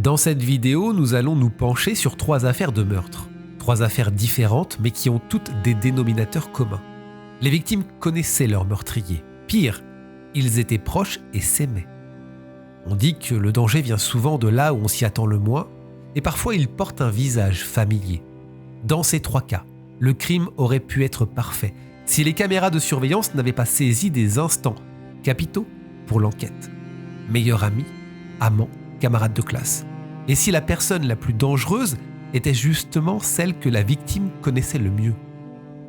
Dans cette vidéo, nous allons nous pencher sur 3 affaires de meurtre. 3 affaires différentes, mais qui ont toutes des dénominateurs communs. Les victimes connaissaient leur meurtrier. Pire, ils étaient proches et s'aimaient. On dit que le danger vient souvent de là où on s'y attend le moins, et parfois il porte un visage familier. Dans ces 3 cas, le crime aurait pu être parfait, si les caméras de surveillance n'avaient pas saisi des instants capitaux pour l'enquête. Meilleur ami, amant, camarade de classe. Et si la personne la plus dangereuse était justement celle que la victime connaissait le mieux.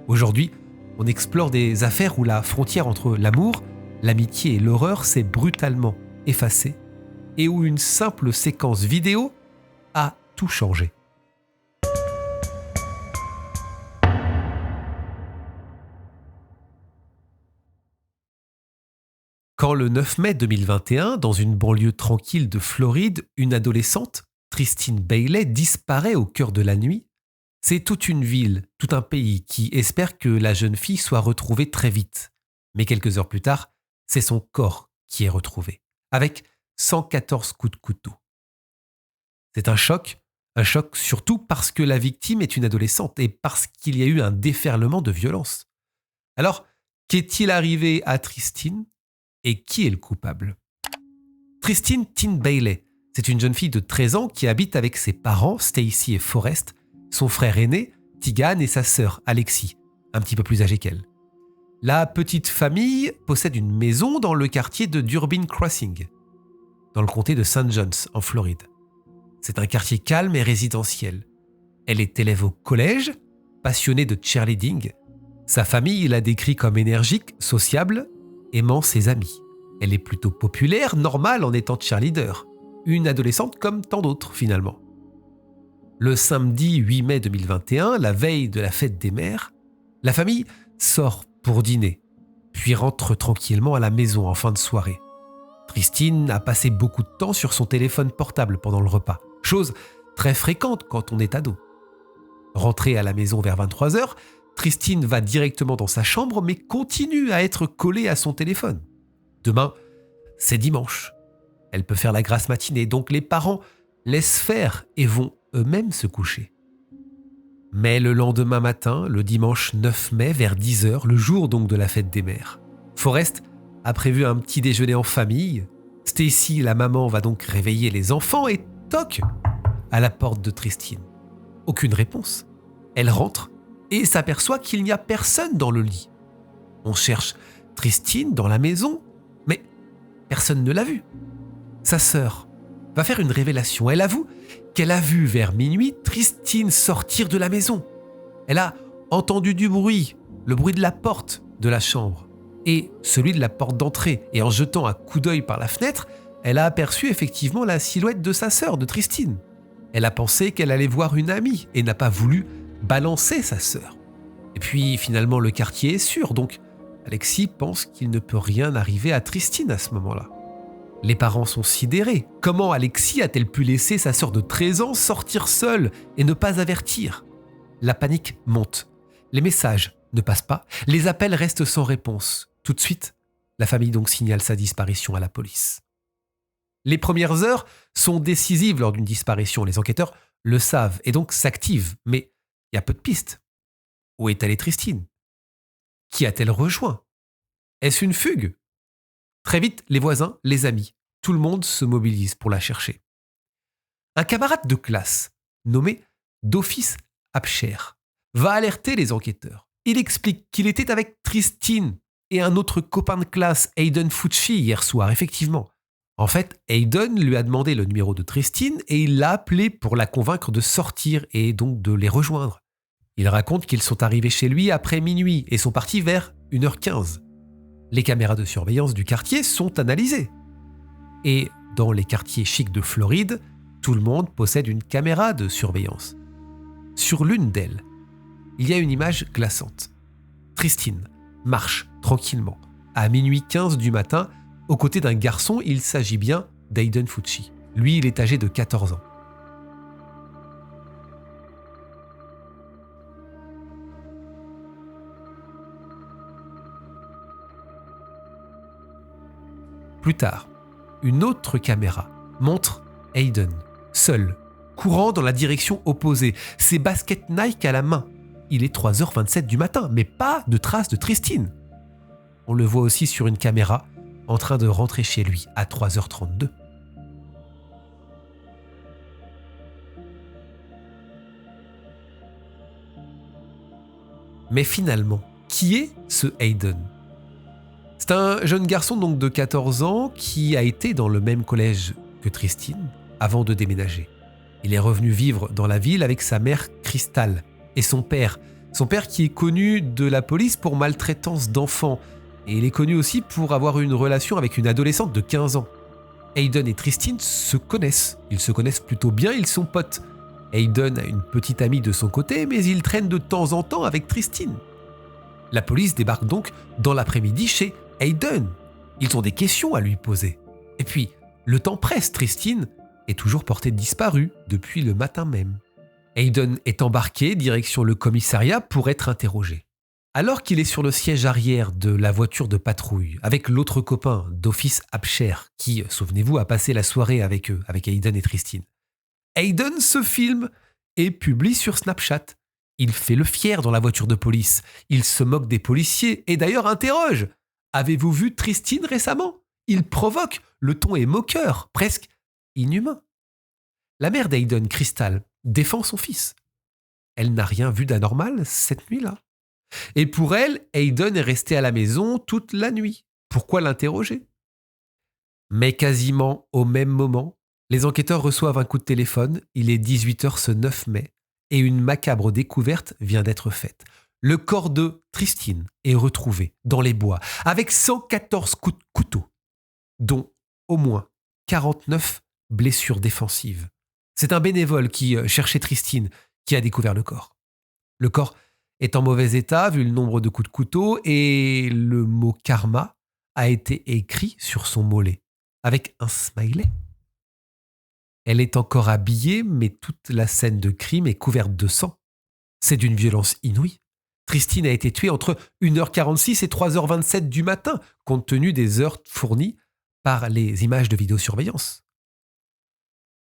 Aujourd'hui, on explore des affaires où la frontière entre l'amour, l'amitié et l'horreur s'est brutalement effacée et où une simple séquence vidéo a tout changé. Quand le 9 mai 2021, dans une banlieue tranquille de Floride, une adolescente, Tristine Bailey, disparaît au cœur de la nuit, c'est toute une ville, tout un pays qui espère que la jeune fille soit retrouvée très vite. Mais quelques heures plus tard, c'est son corps qui est retrouvé, avec 114 coups de couteau. C'est un choc surtout parce que la victime est une adolescente et parce qu'il y a eu un déferlement de violence. Alors, qu'est-il arrivé à Tristine et qui est le coupable ? Tristine Tin Bailey, c'est une jeune fille de 13 ans qui habite avec ses parents, Stacy et Forrest, son frère aîné, Tegan, et sa sœur, Alexis, un petit peu plus âgée qu'elle. La petite famille possède une maison dans le quartier de Durbin Crossing, dans le comté de St. John's, en Floride. C'est un quartier calme et résidentiel. Elle est élève au collège, passionnée de cheerleading. Sa famille la décrit comme énergique, sociable, aimant ses amis. Elle est plutôt populaire, normale en étant cheerleader. Une adolescente comme tant d'autres finalement. Le samedi 8 mai 2021, la veille de la fête des mères, la famille sort pour dîner, puis rentre tranquillement à la maison en fin de soirée. Tristine a passé beaucoup de temps sur son téléphone portable pendant le repas, chose très fréquente quand on est ado. Rentrée à la maison vers 23h, Tristine va directement dans sa chambre mais continue à être collée à son téléphone. Demain, c'est dimanche. Elle peut faire la grasse matinée, donc les parents laissent faire et vont eux-mêmes se coucher. Mais le lendemain matin, le dimanche 9 mai, vers 10h, le jour donc de la fête des mères, Forrest a prévu un petit déjeuner en famille. Stacy, la maman, va donc réveiller les enfants et toc à la porte de Tristine. Aucune réponse. Elle rentre et s'aperçoit qu'il n'y a personne dans le lit. On cherche Tristine dans la maison, mais personne ne l'a vue. Sa sœur va faire une révélation. Elle avoue qu'elle a vu vers minuit Tristine sortir de la maison. Elle a entendu du bruit, le bruit de la porte de la chambre et celui de la porte d'entrée. Et en jetant un coup d'œil par la fenêtre, elle a aperçu effectivement la silhouette de sa sœur, de Tristine. Elle a pensé qu'elle allait voir une amie et n'a pas voulu balancer sa sœur. Et puis finalement le quartier est sûr, donc Alexis pense qu'il ne peut rien arriver à Tristine à ce moment-là. Les parents sont sidérés. Comment Alexis a-t-elle pu laisser sa sœur de 13 ans sortir seule et ne pas avertir ? La panique monte. Les messages ne passent pas. Les appels restent sans réponse. Tout de suite, la famille donc signale sa disparition à la police. Les premières heures sont décisives lors d'une disparition. Les enquêteurs le savent et donc s'activent. Mais il y a peu de pistes. Où est allée Tristine ? Qui a-t-elle rejoint ? Est-ce une fugue ? Très vite, les voisins, les amis, tout le monde se mobilise pour la chercher. Un camarade de classe, nommé Dofis Abcher, va alerter les enquêteurs. Il explique qu'il était avec Tristine et un autre copain de classe, Hayden Fucci, hier soir, effectivement. En fait, Hayden lui a demandé le numéro de Tristine et il l'a appelé pour la convaincre de sortir et donc de les rejoindre. Il raconte qu'ils sont arrivés chez lui après minuit et sont partis vers 1h15. Les caméras de surveillance du quartier sont analysées. Et dans les quartiers chics de Floride, tout le monde possède une caméra de surveillance. Sur l'une d'elles, il y a une image glaçante. Tristine marche tranquillement à minuit 15 du matin aux côtés d'un garçon. Il s'agit bien d'Hayden Fucci. Lui, il est âgé de 14 ans. Plus tard, une autre caméra montre Hayden seul, courant dans la direction opposée, ses baskets Nike à la main. Il est 3h27 du matin, mais pas de traces de Tristine. On le voit aussi sur une caméra, en train de rentrer chez lui à 3h32. Mais finalement, qui est ce Hayden ? C'est un jeune garçon donc de 14 ans qui a été dans le même collège que Tristine avant de déménager. Il est revenu vivre dans la ville avec sa mère Crystal et son père qui est connu de la police pour maltraitance d'enfants, et il est connu aussi pour avoir eu une relation avec une adolescente de 15 ans. Hayden et Tristine se connaissent, ils se connaissent plutôt bien, ils sont potes. Hayden a une petite amie de son côté, mais il traîne de temps en temps avec Tristine. La police débarque donc dans l'après-midi chez Hayden. Ils ont des questions à lui poser. Et puis, le temps presse, Tristine est toujours portée disparue depuis le matin même. Hayden est embarqué direction le commissariat pour être interrogé. Alors qu'il est sur le siège arrière de la voiture de patrouille, avec l'autre copain d'Office Apcher, qui, souvenez-vous, a passé la soirée avec eux, avec Hayden et Tristine, Hayden se filme et publie sur Snapchat. Il fait le fier dans la voiture de police. Il se moque des policiers et d'ailleurs interroge. « Avez-vous vu Tristine récemment ?» Il provoque. Le ton est moqueur, presque inhumain. La mère d'Hayden, Crystal, défend son fils. Elle n'a rien vu d'anormal cette nuit-là. Et pour elle, Hayden est resté à la maison toute la nuit. Pourquoi l'interroger ? Mais quasiment au même moment, les enquêteurs reçoivent un coup de téléphone. Il est 18h ce 9 mai et une macabre découverte vient d'être faite. Le corps de Tristine est retrouvé dans les bois avec 114 coups de couteau, dont au moins 49 blessures défensives. C'est un bénévole qui cherchait Tristine qui a découvert le corps. Le corps est en mauvais état vu le nombre de coups de couteau et le mot karma a été écrit sur son mollet avec un smiley. Elle est encore habillée, mais toute la scène de crime est couverte de sang. C'est d'une violence inouïe. Tristine a été tuée entre 1h46 et 3h27 du matin, compte tenu des heures fournies par les images de vidéosurveillance.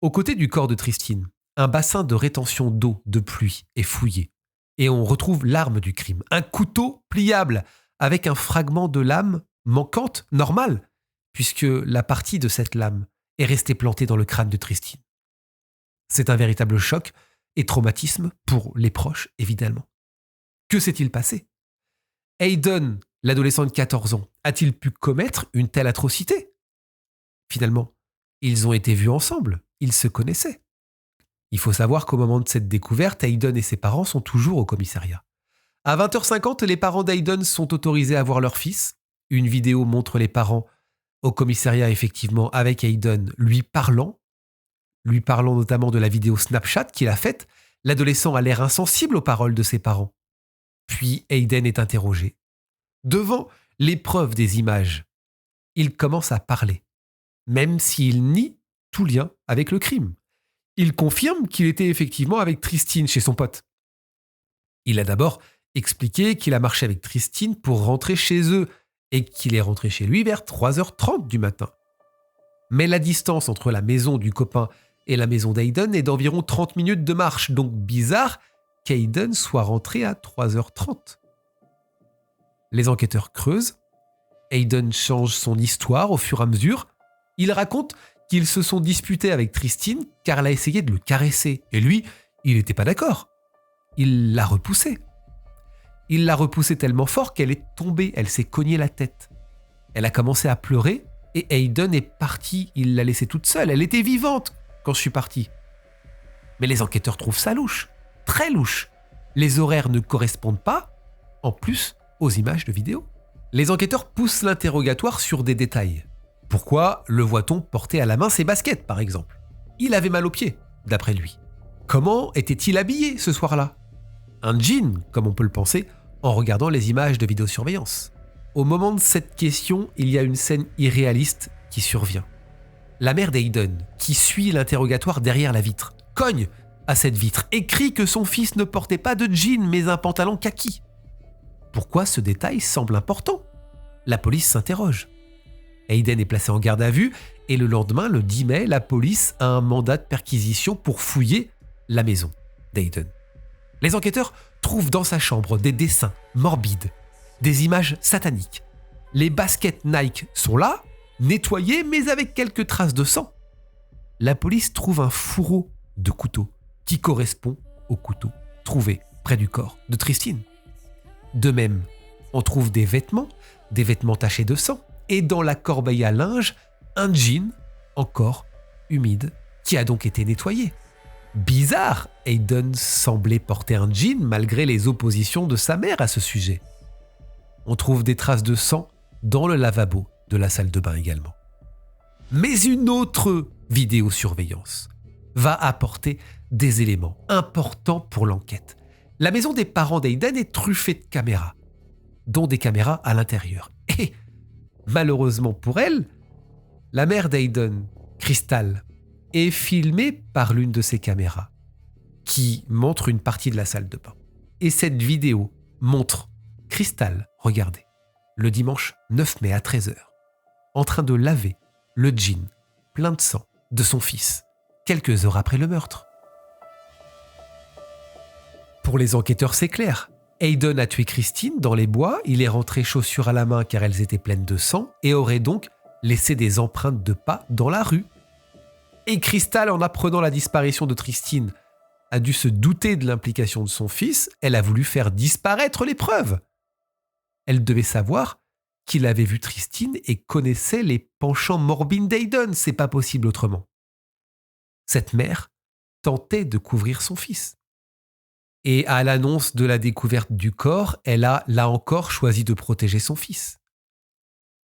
Aux côtés du corps de Tristine, un bassin de rétention d'eau de pluie est fouillé. Et on retrouve l'arme du crime, un couteau pliable, avec un fragment de lame manquante, normale, puisque la partie de cette lame est restée plantée dans le crâne de Tristine. C'est un véritable choc et traumatisme pour les proches, évidemment. Que s'est-il passé ? Hayden, l'adolescent de 14 ans, a-t-il pu commettre une telle atrocité ? Finalement, ils ont été vus ensemble, ils se connaissaient. Il faut savoir qu'au moment de cette découverte, Hayden et ses parents sont toujours au commissariat. À 20h50, les parents d'Hayden sont autorisés à voir leur fils. Une vidéo montre les parents au commissariat, effectivement, avec Hayden, lui parlant notamment de la vidéo Snapchat qu'il a faite. L'adolescent a l'air insensible aux paroles de ses parents. Puis Hayden est interrogé. Devant l'épreuve des images, il commence à parler, même s'il nie tout lien avec le crime. Il confirme qu'il était effectivement avec Tristine chez son pote. Il a d'abord expliqué qu'il a marché avec Tristine pour rentrer chez eux et qu'il est rentré chez lui vers 3h30 du matin. Mais la distance entre la maison du copain et la maison d'Hayden est d'environ 30 minutes de marche, donc bizarre qu'Hayden soit rentré à 3h30. Les enquêteurs creusent. Hayden change son histoire au fur et à mesure. Il raconte qu'ils se sont disputés avec Tristine car elle a essayé de le caresser. Et lui, il n'était pas d'accord. Il l'a repoussée. Il l'a repoussée tellement fort qu'elle est tombée, elle s'est cognée la tête. Elle a commencé à pleurer et Hayden est parti, il l'a laissée toute seule. Elle était vivante quand je suis parti. Mais les enquêteurs trouvent ça louche, très louche. Les horaires ne correspondent pas, en plus, aux images de vidéo. Les enquêteurs poussent l'interrogatoire sur des détails. Pourquoi le voit-on porter à la main ses baskets, par exemple ? Il avait mal aux pieds, d'après lui. Comment était-il habillé ce soir-là ? Un jean, comme on peut le penser, en regardant les images de vidéosurveillance. Au moment de cette question, il y a une scène irréaliste qui survient. La mère d'Hayden, qui suit l'interrogatoire derrière la vitre, cogne à cette vitre et crie que son fils ne portait pas de jean mais un pantalon kaki. Pourquoi ce détail semble important ? La police s'interroge. Hayden est placé en garde à vue Et le lendemain, le 10 mai, la police a un mandat de perquisition pour fouiller la maison d'Ayden. Les enquêteurs trouvent dans sa chambre des dessins morbides, des images sataniques. Les baskets Nike sont là, nettoyées mais avec quelques traces de sang. La police trouve un fourreau de couteau qui correspond au couteau trouvé près du corps de Tristine. De même, on trouve des vêtements tachés de sang, et dans la corbeille à linge, un jean encore humide qui a donc été nettoyé. Bizarre, Ayden semblait porter un jean malgré les oppositions de sa mère à ce sujet. On trouve des traces de sang dans le lavabo de la salle de bain également. Mais une autre vidéosurveillance va apporter des éléments importants pour l'enquête. La maison des parents d'Ayden est truffée de caméras, dont des caméras à l'intérieur. Et, malheureusement pour elle, la mère d'Ayden, Crystal, est filmée par l'une de ces caméras, qui montre une partie de la salle de bain. Et cette vidéo montre Crystal, regardez, le dimanche 9 mai à 13h, en train de laver le jean plein de sang de son fils, quelques heures après le meurtre. Pour les enquêteurs, c'est clair. Ayden a tué Christine dans les bois, il est rentré chaussures à la main car elles étaient pleines de sang et aurait donc laissé des empreintes de pas dans la rue. Et Crystal, en apprenant la disparition de Tristine, a dû se douter de l'implication de son fils, elle a voulu faire disparaître les preuves. Elle devait savoir qu'il avait vu Tristine et connaissait les penchants morbides d'Ayden, c'est pas possible autrement. Cette mère tentait de couvrir son fils. Et à l'annonce de la découverte du corps, elle a, là encore, choisi de protéger son fils.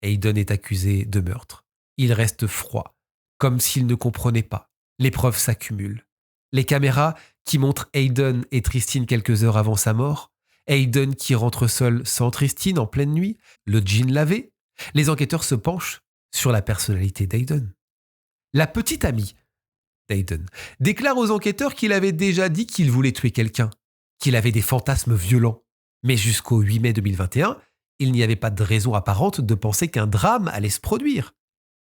Ayden est accusé de meurtre. Il reste froid, comme s'il ne comprenait pas. Les preuves s'accumulent. Les caméras qui montrent Ayden et Tristine quelques heures avant sa mort, Ayden qui rentre seul sans Tristine en pleine nuit, le jean lavé, les enquêteurs se penchent sur la personnalité d'Ayden. La petite amie d'Ayden déclare aux enquêteurs qu'il avait déjà dit qu'il voulait tuer quelqu'un, qu'il avait des fantasmes violents. Mais jusqu'au 8 mai 2021, il n'y avait pas de raison apparente de penser qu'un drame allait se produire.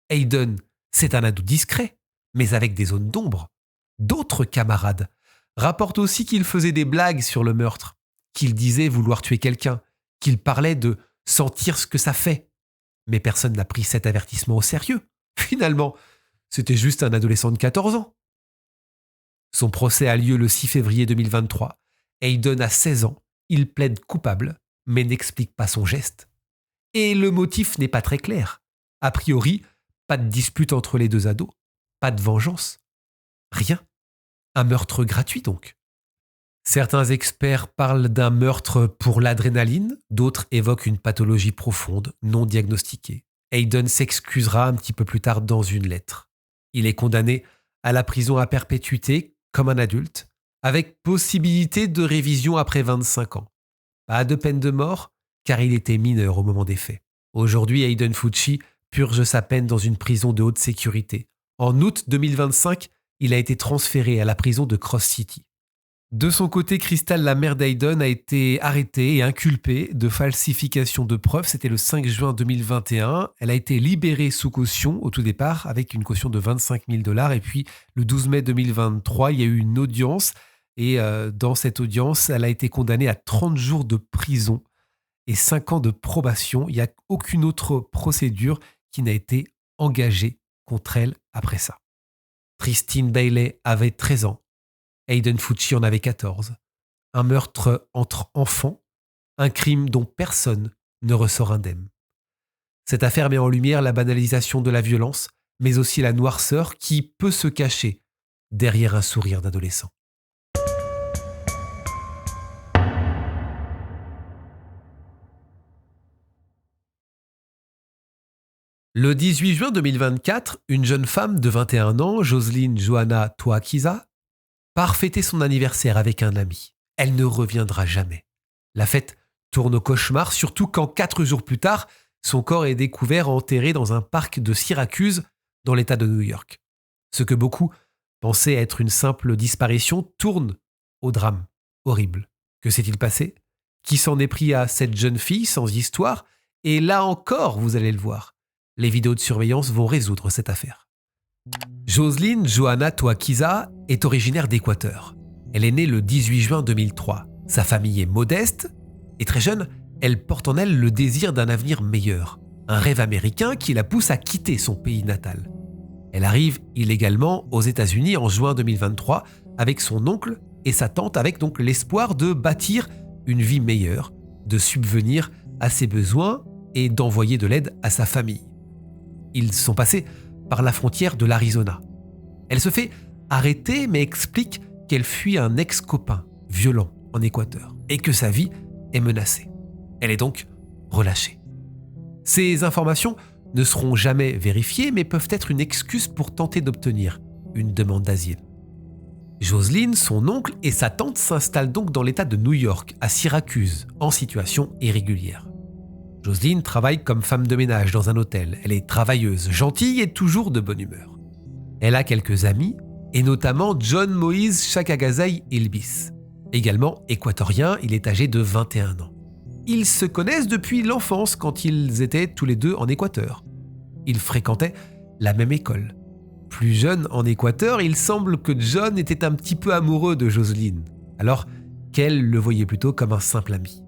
Ayden, c'est un ado discret, mais avec des zones d'ombre. D'autres camarades rapportent aussi qu'il faisait des blagues sur le meurtre, qu'il disait vouloir tuer quelqu'un, qu'il parlait de sentir ce que ça fait. Mais personne n'a pris cet avertissement au sérieux. Finalement, c'était juste un adolescent de 14 ans. Son procès a lieu le 6 février 2023. Ayden a 16 ans, il plaide coupable, mais n'explique pas son geste. Et le motif n'est pas très clair. A priori, pas de dispute entre les deux ados, pas de vengeance. Rien. Un meurtre gratuit donc. Certains experts parlent d'un meurtre pour l'adrénaline, d'autres évoquent une pathologie profonde, non diagnostiquée. Ayden s'excusera un petit peu plus tard dans une lettre. Il est condamné à la prison à perpétuité comme un adulte, avec possibilité de révision après 25 ans. Pas de peine de mort, car il était mineur au moment des faits. Aujourd'hui, Ayden Fucci purge sa peine dans une prison de haute sécurité. En août 2025, il a été transféré à la prison de Cross City. De son côté, Crystal, la mère d'Ayden, a été arrêtée et inculpée de falsification de preuves. C'était le 5 juin 2021. Elle a été libérée sous caution au tout départ, avec une caution de 25 000 $. Et puis, le 12 mai 2023, il y a eu une audience. Et dans cette audience, elle a été condamnée à 30 jours de prison et 5 ans de probation. Il n'y a aucune autre procédure qui n'a été engagée contre elle après ça. Tristine Bailey avait 13 ans. Ayden Fucci en avait 14. Un meurtre entre enfants, un crime dont personne ne ressort indemne. Cette affaire met en lumière la banalisation de la violence, mais aussi la noirceur qui peut se cacher derrière un sourire d'adolescent. Le 18 juin 2024, une jeune femme de 21 ans, Joseline Johanna Toakiza, part fêter son anniversaire avec un ami. Elle ne reviendra jamais. La fête tourne au cauchemar, surtout quand 4 jours plus tard, son corps est découvert enterré dans un parc de Syracuse, dans l'État de New York. Ce que beaucoup pensaient être une simple disparition tourne au drame horrible. Que s'est-il passé ? Qui s'en est pris à cette jeune fille sans histoire ? Et là encore, vous allez le voir, Les vidéos de surveillance vont résoudre cette affaire. Jocelyn Johanna Toakiza est originaire d'Équateur. Elle est née le 18 juin 2003. Sa famille est modeste et très jeune, elle porte en elle le désir d'un avenir meilleur, un rêve américain qui la pousse à quitter son pays natal. Elle arrive illégalement aux États-Unis en juin 2023 avec son oncle et sa tante, avec donc l'espoir de bâtir une vie meilleure, de subvenir à ses besoins et d'envoyer de l'aide à sa famille. Ils sont passés par la frontière de l'Arizona. Elle se fait arrêter mais explique qu'elle fuit un ex-copain violent en Équateur et que sa vie est menacée. Elle est donc relâchée. Ces informations ne seront jamais vérifiées mais peuvent être une excuse pour tenter d'obtenir une demande d'asile. Jocelyn, son oncle et sa tante s'installent donc dans l'État de New York, à Syracuse, en situation irrégulière. Jocelyn travaille comme femme de ménage dans un hôtel. Elle est travailleuse, gentille et toujours de bonne humeur. Elle a quelques amis, et notamment John Moïse Chakagazai Ilbis. Également équatorien, il est âgé de 21 ans. Ils se connaissent depuis l'enfance quand ils étaient tous les deux en Équateur. Ils fréquentaient la même école. Plus jeune en Équateur, il semble que John était un petit peu amoureux de Jocelyn, alors qu'elle le voyait plutôt comme un simple ami.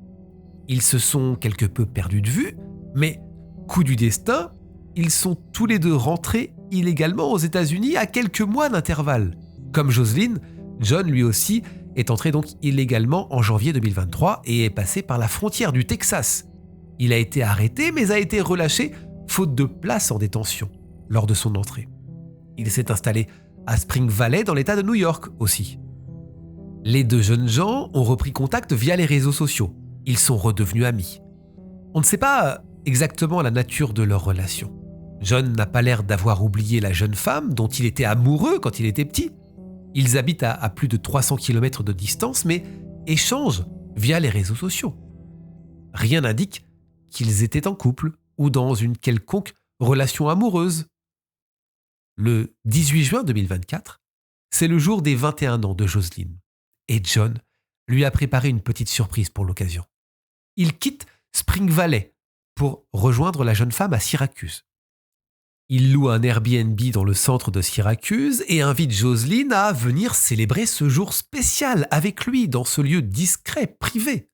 Ils se sont quelque peu perdus de vue, mais coup du destin, ils sont tous les deux rentrés illégalement aux États-Unis à quelques mois d'intervalle. Comme Jocelyn, John lui aussi est entré donc illégalement en janvier 2023 et est passé par la frontière du Texas. Il a été arrêté mais a été relâché faute de place en détention lors de son entrée. Il s'est installé à Spring Valley dans l'État de New York aussi. Les deux jeunes gens ont repris contact via les réseaux sociaux. Ils sont redevenus amis. On ne sait pas exactement la nature de leur relation. John n'a pas l'air d'avoir oublié la jeune femme dont il était amoureux quand il était petit. Ils habitent à plus de 300 km de distance, mais échangent via les réseaux sociaux. Rien n'indique qu'ils étaient en couple ou dans une quelconque relation amoureuse. Le 18 juin 2024, c'est le jour des 21 ans de Jocelyn. Et John lui a préparé une petite surprise pour l'occasion. Il quitte Spring Valley pour rejoindre la jeune femme à Syracuse. Il loue un Airbnb dans le centre de Syracuse et invite Jocelyn à venir célébrer ce jour spécial avec lui dans ce lieu discret, privé.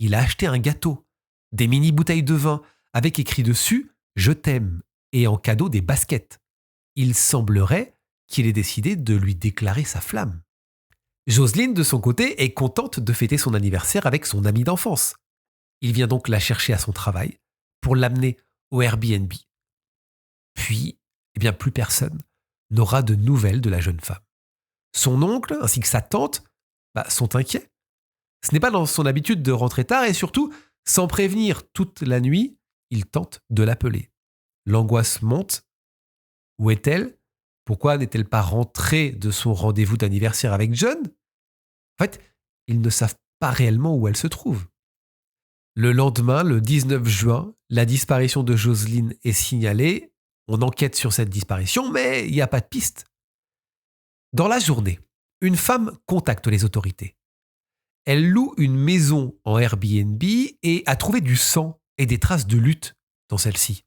Il a acheté un gâteau, des mini bouteilles de vin avec écrit dessus « Je t'aime » et en cadeau des baskets. Il semblerait qu'il ait décidé de lui déclarer sa flamme. Jocelyn, de son côté, est contente de fêter son anniversaire avec son ami d'enfance. Il vient donc la chercher à son travail pour l'amener au Airbnb. Puis, plus personne n'aura de nouvelles de la jeune femme. Son oncle ainsi que sa tante sont inquiets. Ce n'est pas dans son habitude de rentrer tard et surtout, sans prévenir toute la nuit, il tente de l'appeler. L'angoisse monte. Où est-elle ? Pourquoi n'est-elle pas rentrée de son rendez-vous d'anniversaire avec John ? En fait, ils ne savent pas réellement où elle se trouve. Le lendemain, le 19 juin, la disparition de Jocelyn est signalée. On enquête sur cette disparition, mais il n'y a pas de piste. Dans la journée, une femme contacte les autorités. Elle loue une maison en Airbnb et a trouvé du sang et des traces de lutte dans celle-ci.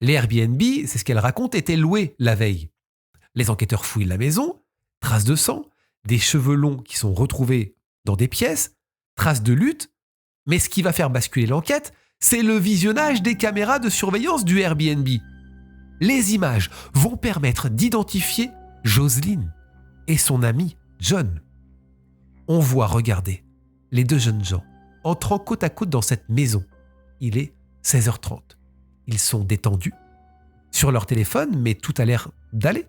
Les Airbnb, c'est ce qu'elle raconte, étaient loués la veille. Les enquêteurs fouillent la maison, traces de sang, des cheveux longs qui sont retrouvés dans des pièces, traces de lutte, mais ce qui va faire basculer l'enquête, c'est le visionnage des caméras de surveillance du Airbnb. Les images vont permettre d'identifier Jocelyn et son ami John. On voit, regardez, les deux jeunes gens entrant côte à côte dans cette maison. Il est 16h30. Ils sont détendus sur leur téléphone, mais tout a l'air d'aller.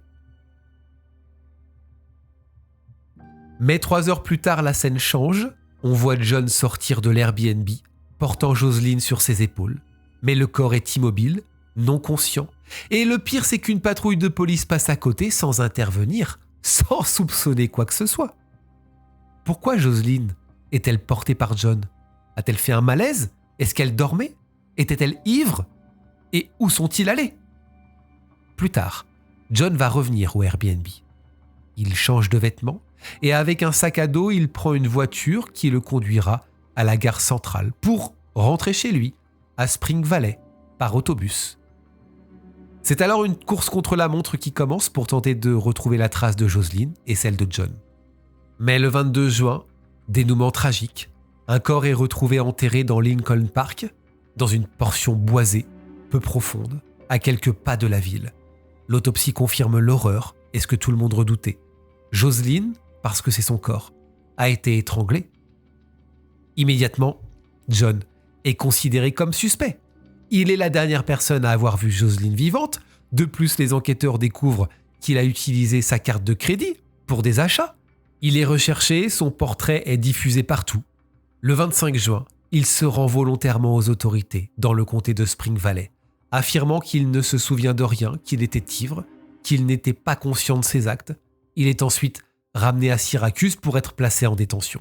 Mais 3 heures plus tard, la scène change. On voit John sortir de l'Airbnb, portant Jocelyn sur ses épaules. Mais le corps est immobile, non conscient. Et le pire, c'est qu'une patrouille de police passe à côté sans intervenir, sans soupçonner quoi que ce soit. Pourquoi Jocelyn est-elle portée par John ? A-t-elle fait un malaise ? Est-ce qu'elle dormait ? Était-elle ivre ? Et où sont-ils allés ? Plus tard, John va revenir au Airbnb. Il change de vêtements et avec un sac à dos, il prend une voiture qui le conduira à la gare centrale pour rentrer chez lui, à Spring Valley, par autobus. C'est alors une course contre la montre qui commence pour tenter de retrouver la trace de Jocelyn et celle de John. Mais le 22 juin, dénouement tragique, un corps est retrouvé enterré dans Lincoln Park, dans une portion boisée, peu profonde, à quelques pas de la ville. L'autopsie confirme l'horreur et ce que tout le monde redoutait. Jocelyn, parce que c'est son corps, a été étranglée. Immédiatement, John est considéré comme suspect. Il est la dernière personne à avoir vu Jocelyn vivante. De plus, les enquêteurs découvrent qu'il a utilisé sa carte de crédit pour des achats. Il est recherché, son portrait est diffusé partout. Le 25 juin, il se rend volontairement aux autorités dans le comté de Spring Valley, affirmant qu'il ne se souvient de rien, qu'il était ivre, qu'il n'était pas conscient de ses actes. Il est ensuite ramené à Syracuse pour être placé en détention.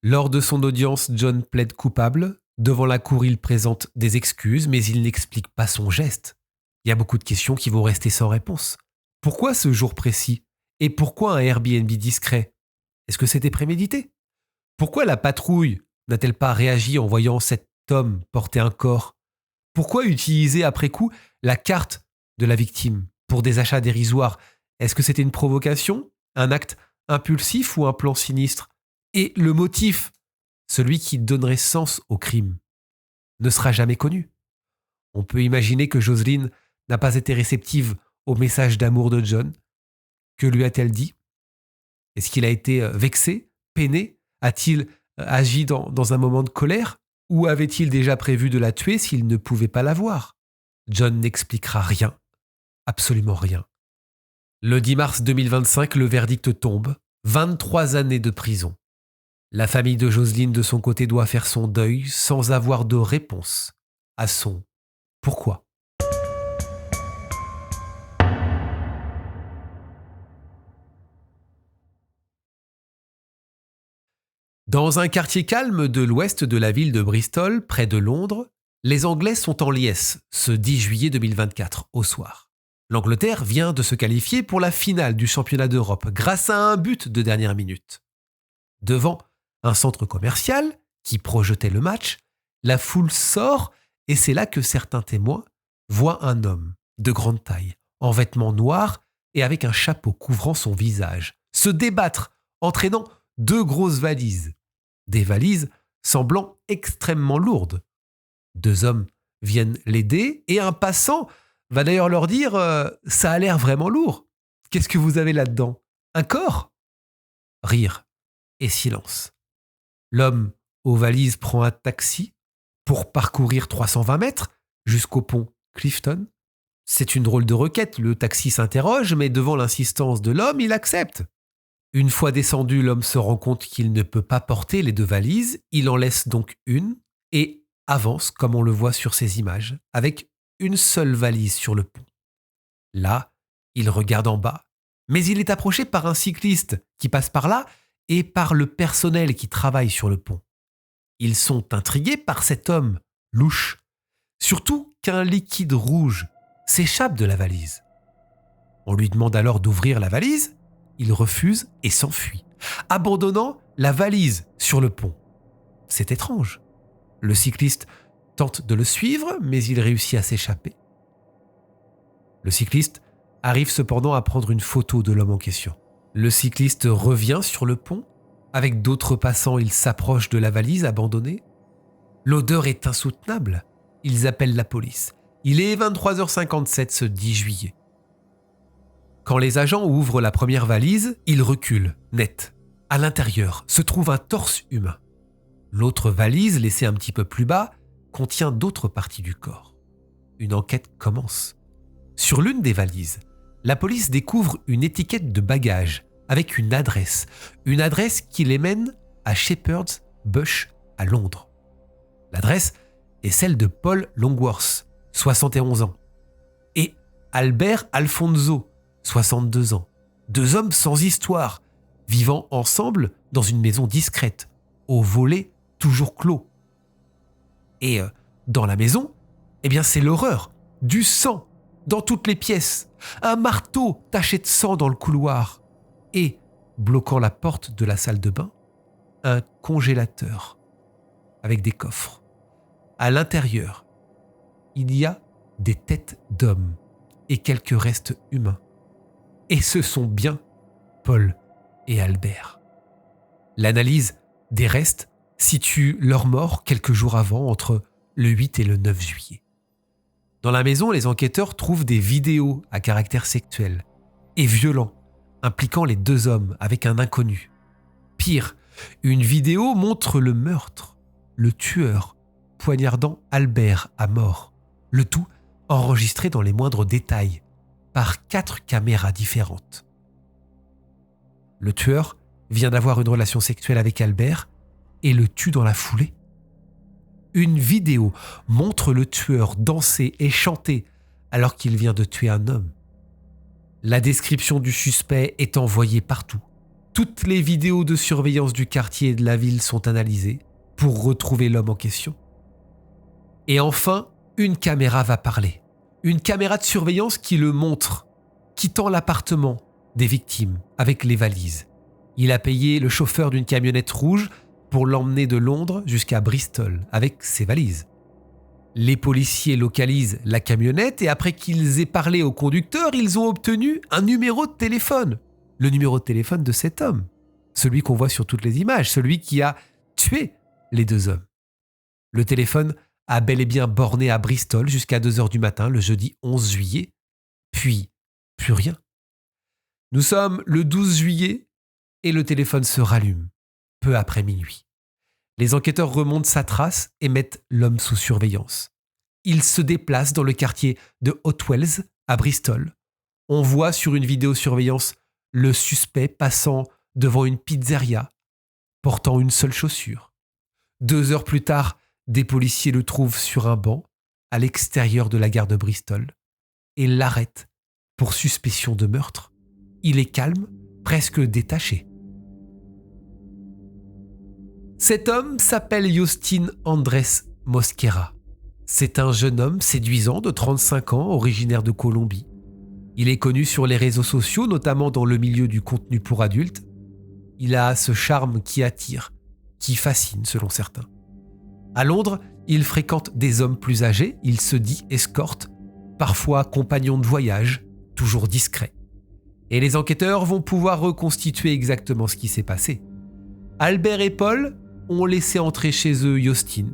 Lors de son audience, John plaide coupable. Devant la cour, il présente des excuses, mais il n'explique pas son geste. Il y a beaucoup de questions qui vont rester sans réponse. Pourquoi ce jour précis? Et pourquoi un Airbnb discret? Est-ce que c'était prémédité? Pourquoi la patrouille n'a-t-elle pas réagi en voyant cet homme porter un corps? Pourquoi utiliser après coup la carte de la victime pour des achats dérisoires? Est-ce que c'était une provocation, un acte impulsif ou un plan sinistre? Et le motif, celui qui donnerait sens au crime, ne sera jamais connu. On peut imaginer que Jocelyn n'a pas été réceptive au message d'amour de John. Que lui a-t-elle dit? Est-ce qu'il a été vexé, peiné? A-t-il agi dans un moment de colère? Ou avait-il déjà prévu de la tuer s'il ne pouvait pas la voir? John n'expliquera rien, absolument rien. Le 10 mars 2025, le verdict tombe, 23 années de prison. La famille de Jocelyn, de son côté, doit faire son deuil sans avoir de réponse à son pourquoi. Dans un quartier calme de l'ouest de la ville de Bristol, près de Londres, les Anglais sont en liesse ce 10 juillet 2024 au soir. L'Angleterre vient de se qualifier pour la finale du championnat d'Europe grâce à un but de dernière minute. Devant un centre commercial qui projetait le match, la foule sort et c'est là que certains témoins voient un homme de grande taille, en vêtements noirs et avec un chapeau couvrant son visage, se débattre, entraînant 2 grosses valises. Des valises semblant extrêmement lourdes. 2 hommes viennent l'aider et un passant va d'ailleurs leur dire « ça a l'air vraiment lourd. Qu'est-ce que vous avez là-dedans? Un corps ?» Rire et silence. L'homme aux valises prend un taxi pour parcourir 320 mètres jusqu'au pont Clifton. C'est une drôle de requête, le taxi s'interroge, mais devant l'insistance de l'homme, il accepte. Une fois descendu, l'homme se rend compte qu'il ne peut pas porter les 2 valises, il en laisse donc une et avance, comme on le voit sur ces images, avec une seule valise sur le pont. Là, il regarde en bas, mais il est approché par un cycliste qui passe par là et par le personnel qui travaille sur le pont. Ils sont intrigués par cet homme louche, surtout qu'un liquide rouge s'échappe de la valise. On lui demande alors d'ouvrir la valise, il refuse et s'enfuit, abandonnant la valise sur le pont. C'est étrange. Le cycliste tente de le suivre, mais il réussit à s'échapper. Le cycliste arrive cependant à prendre une photo de l'homme en question. Le cycliste revient sur le pont. Avec d'autres passants, il s'approche de la valise abandonnée. L'odeur est insoutenable. Ils appellent la police. Il est 23h57 ce 10 juillet. Quand les agents ouvrent la première valise, ils reculent, net. À l'intérieur se trouve un torse humain. L'autre valise, laissée un petit peu plus bas, contient d'autres parties du corps. Une enquête commence. Sur l'une des valises, la police découvre une étiquette de bagages avec une adresse qui les mène à Shepherd's Bush à Londres. L'adresse est celle de Paul Longworth, 71 ans, et Albert Alfonso, 62 ans. 2 hommes sans histoire, vivant ensemble dans une maison discrète, au volet toujours clos. Et dans la maison, c'est l'horreur, du sang dans toutes les pièces, un marteau taché de sang dans le couloir et, bloquant la porte de la salle de bain, un congélateur avec des coffres. À l'intérieur, il y a des têtes d'hommes, et quelques restes humains. Et ce sont bien Paul et Albert. L'analyse des restes situe leur mort quelques jours avant, entre le 8 et le 9 juillet. Dans la maison, les enquêteurs trouvent des vidéos à caractère sexuel et violent impliquant les deux hommes avec un inconnu. Pire, une vidéo montre le meurtre, le tueur poignardant Albert à mort, le tout enregistré dans les moindres détails par 4 caméras différentes. Le tueur vient d'avoir une relation sexuelle avec Albert et le tue dans la foulée. Une vidéo montre le tueur danser et chanter alors qu'il vient de tuer un homme. La description du suspect est envoyée partout. Toutes les vidéos de surveillance du quartier et de la ville sont analysées pour retrouver l'homme en question. Et enfin, une caméra va parler. Une caméra de surveillance qui le montre, quittant l'appartement des victimes avec les valises. Il a payé le chauffeur d'une camionnette rouge pour l'emmener de Londres jusqu'à Bristol avec ses valises. Les policiers localisent la camionnette et après qu'ils aient parlé au conducteur, ils ont obtenu un numéro de téléphone. Le numéro de téléphone de cet homme. Celui qu'on voit sur toutes les images, celui qui a tué les deux hommes. Le téléphone a bel et bien borné à Bristol jusqu'à 2h du matin le jeudi 11 juillet. Puis, plus rien. Nous sommes le 12 juillet et le téléphone se rallume, peu après minuit. Les enquêteurs remontent sa trace et mettent l'homme sous surveillance. Il se déplace dans le quartier de Hotwells, à Bristol. On voit sur une vidéosurveillance le suspect passant devant une pizzeria, portant une seule chaussure. 2 heures plus tard, des policiers le trouvent sur un banc, à l'extérieur de la gare de Bristol, et l'arrêtent pour suspicion de meurtre. Il est calme, presque détaché. Cet homme s'appelle Iostin Andrés Mosquera. C'est un jeune homme séduisant de 35 ans, originaire de Colombie. Il est connu sur les réseaux sociaux, notamment dans le milieu du contenu pour adultes. Il a ce charme qui attire, qui fascine selon certains. À Londres, il fréquente des hommes plus âgés, il se dit escorte, parfois compagnon de voyage, toujours discret. Et les enquêteurs vont pouvoir reconstituer exactement ce qui s'est passé. Albert et Paul ont laissé entrer chez eux Iostin,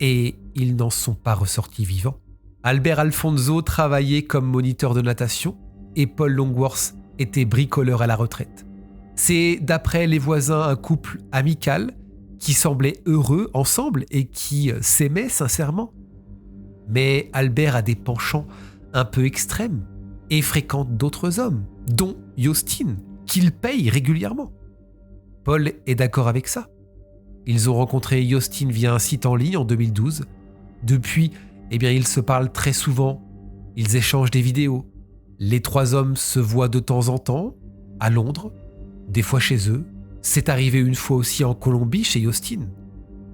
et ils n'en sont pas ressortis vivants. Albert Alfonso travaillait comme moniteur de natation et Paul Longworth était bricoleur à la retraite. C'est d'après les voisins un couple amical qui semblait heureux ensemble et qui s'aimait sincèrement. Mais Albert a des penchants un peu extrêmes et fréquente d'autres hommes, dont Iostin, qu'il paye régulièrement. Paul est d'accord avec ça. Ils ont rencontré Iostin via un site en ligne en 2012. Depuis, ils se parlent très souvent. Ils échangent des vidéos. Les 3 hommes se voient de temps en temps, à Londres, des fois chez eux. C'est arrivé une fois aussi en Colombie chez Iostin.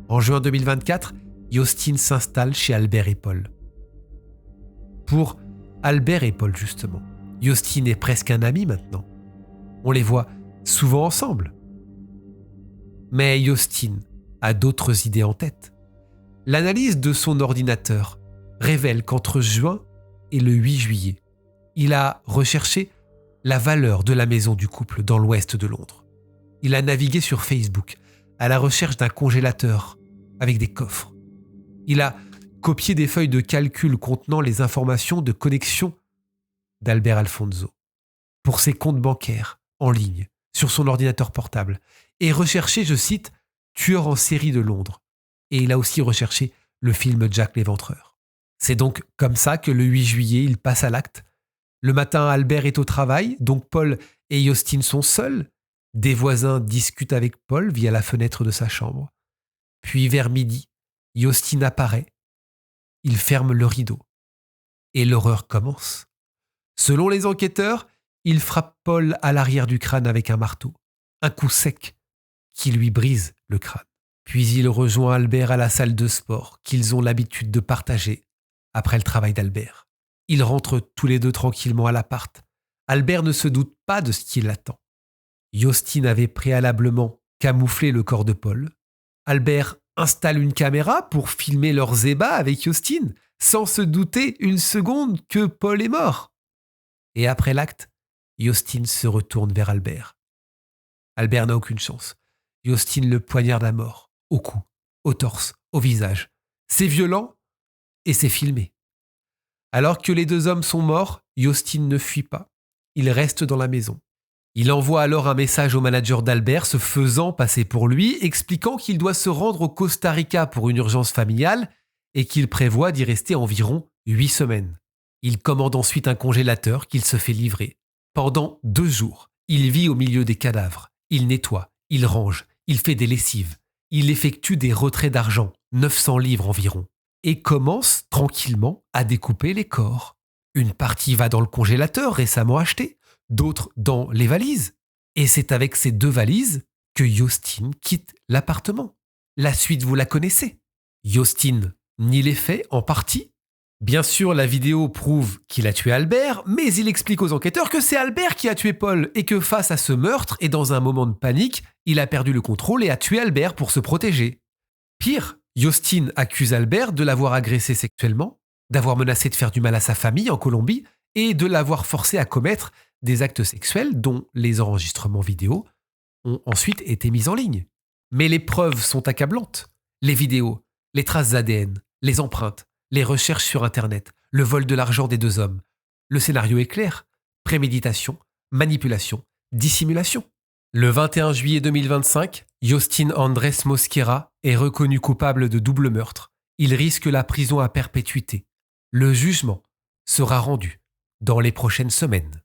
En juin 2024, Iostin s'installe chez Albert et Paul. Pour Albert et Paul, justement, Iostin est presque un ami maintenant. On les voit souvent ensemble. Mais Iostin a d'autres idées en tête. L'analyse de son ordinateur révèle qu'entre juin et le 8 juillet, il a recherché la valeur de la maison du couple dans l'ouest de Londres. Il a navigué sur Facebook à la recherche d'un congélateur avec des coffres. Il a copié des feuilles de calcul contenant les informations de connexion d'Albert Alfonso pour ses comptes bancaires en ligne sur son ordinateur portable et recherché, je cite, « tueur en série de Londres ». Et il a aussi recherché le film Jack l'Éventreur. C'est donc comme ça que le 8 juillet, il passe à l'acte. Le matin, Albert est au travail, donc Paul et Iostin sont seuls. Des voisins discutent avec Paul via la fenêtre de sa chambre. Puis vers midi, Iostin apparaît. Il ferme le rideau. Et l'horreur commence. Selon les enquêteurs, il frappe Paul à l'arrière du crâne avec un marteau. Un coup sec qui lui brise le crâne. Puis il rejoint Albert à la salle de sport qu'ils ont l'habitude de partager après le travail d'Albert. Ils rentrent tous les deux tranquillement à l'appart. Albert ne se doute pas de ce qui l'attend. Iostin avait préalablement camouflé le corps de Paul. Albert installe une caméra pour filmer leurs ébats avec Iostin, sans se douter une seconde que Paul est mort. Et après l'acte, Yostin se retourne vers Albert. Albert n'a aucune chance. Yostin le poignarde à mort, au cou, au torse, au visage. C'est violent et c'est filmé. Alors que les deux hommes sont morts, Yostin ne fuit pas. Il reste dans la maison. Il envoie alors un message au manager d'Albert se faisant passer pour lui, expliquant qu'il doit se rendre au Costa Rica pour une urgence familiale et qu'il prévoit d'y rester environ 8 semaines. Il commande ensuite un congélateur qu'il se fait livrer. Pendant 2 jours, il vit au milieu des cadavres. Il nettoie, il range, il fait des lessives. Il effectue des retraits d'argent, 900 livres environ, et commence tranquillement à découper les corps. Une partie va dans le congélateur récemment acheté, d'autres dans les valises. Et c'est avec ces 2 valises que Yostin quitte l'appartement. La suite, vous la connaissez. Yostin nie les faits en partie. Bien sûr, la vidéo prouve qu'il a tué Albert, mais il explique aux enquêteurs que c'est Albert qui a tué Paul et que face à ce meurtre et dans un moment de panique, il a perdu le contrôle et a tué Albert pour se protéger. Pire, Yostin accuse Albert de l'avoir agressé sexuellement, d'avoir menacé de faire du mal à sa famille en Colombie et de l'avoir forcé à commettre des actes sexuels dont les enregistrements vidéo ont ensuite été mis en ligne. Mais les preuves sont accablantes. Les vidéos, les traces ADN, les empreintes, les recherches sur Internet, le vol de l'argent des 2 hommes. Le scénario est clair. Préméditation, manipulation, dissimulation. Le 21 juillet 2025, Yostin Andrés Mosquera est reconnu coupable de double meurtre. Il risque la prison à perpétuité. Le jugement sera rendu dans les prochaines semaines.